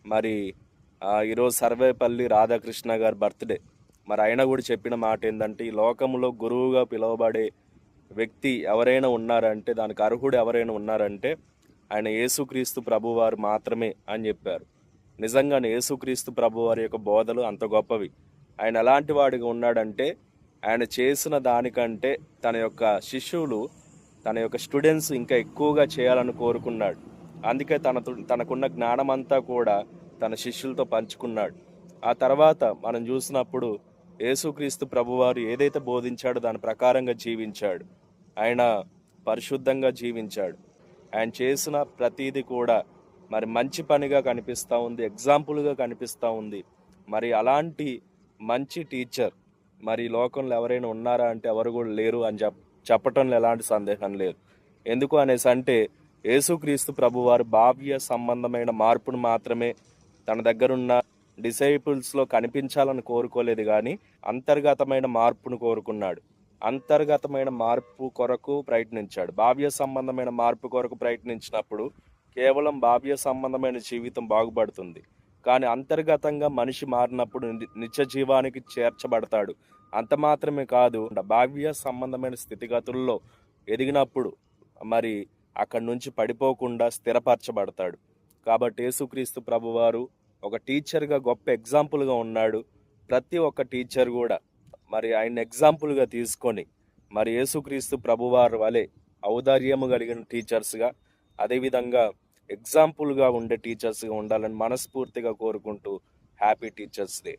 మరి ఈరోజు సర్వేపల్లి రాధాకృష్ణ గారి బర్త్డే. మరి ఆయన కూడా చెప్పిన మాట ఏంటంటే, ఈ లోకంలో గురువుగా పిలువబడే వ్యక్తి ఎవరైనా ఉన్నారంటే, దానికి అర్హుడు ఎవరైనా ఉన్నారంటే ఆయన యేసుక్రీస్తు ప్రభువారు మాత్రమే అని చెప్పారు. నిజంగానే యేసుక్రీస్తు ప్రభువారి యొక్క బోధలు అంత గొప్పవి. ఆయన ఎలాంటి వాడిగా ఉన్నాడంటే, ఆయన చేసిన దానికంటే తన యొక్క శిష్యులు, తన యొక్క స్టూడెంట్స్ ఇంకా ఎక్కువగా చేయాలని కోరుకున్నాడు. అందుకే తనకున్న జ్ఞానమంతా కూడా తన శిష్యులతో పంచుకున్నాడు. ఆ తర్వాత మనం చూసినప్పుడు యేసుక్రీస్తు ప్రభువారు ఏదైతే బోధించాడో దాని ప్రకారంగా జీవించాడు. ఆయన పరిశుద్ధంగా జీవించాడు. ఆయన చేసిన ప్రతీది కూడా మరి మంచి పనిగా కనిపిస్తూ ఉంది, ఎగ్జాంపుల్గా కనిపిస్తూ ఉంది. మరి అలాంటి మంచి టీచర్ మరి ఈ లోకంలో ఎవరైనా ఉన్నారా అంటే ఎవరు కూడా లేరు అని చెప్పటంలో ఎలాంటి సందేహం లేదు. ఎందుకు అనేసి అంటే, యేసుక్రీస్తు ప్రభువారు భావ్య సంబంధమైన మార్పును మాత్రమే తన దగ్గరున్న డిసైపుల్స్లో కనిపించాలని కోరుకోలేదు, కానీ అంతర్గతమైన మార్పును కోరుకున్నాడు. అంతర్గతమైన మార్పు కొరకు ప్రయత్నించాడు. భావ్య సంబంధమైన మార్పు కొరకు ప్రయత్నించినప్పుడు కేవలం భావ్య సంబంధమైన జీవితం బాగుపడుతుంది, కానీ అంతర్గతంగా మనిషి మారినప్పుడు నిత్య జీవానికి చేర్చబడతాడు. అంత మాత్రమే కాదు, భావ్య సంబంధమైన స్థితిగతుల్లో ఎదిగినప్పుడు మరి అక్కడి నుంచి పడిపోకుండా స్థిరపరచబడతాడు. కాబట్టి యేసుక్రీస్తు ప్రభువారు ఒక టీచర్గా గొప్ప ఎగ్జాంపుల్గా ఉన్నాడు. ప్రతి ఒక్క టీచర్ కూడా మరి ఆయన ఎగ్జాంపుల్గా తీసుకొని మరి యేసుక్రీస్తు ప్రభువారు వలె ఔదార్యము కలిగిన టీచర్స్గా, అదేవిధంగా ఎగ్జాంపుల్గా ఉండే టీచర్స్గా ఉండాలని మనస్ఫూర్తిగా కోరుకుంటూ హ్యాపీ టీచర్స్ డే.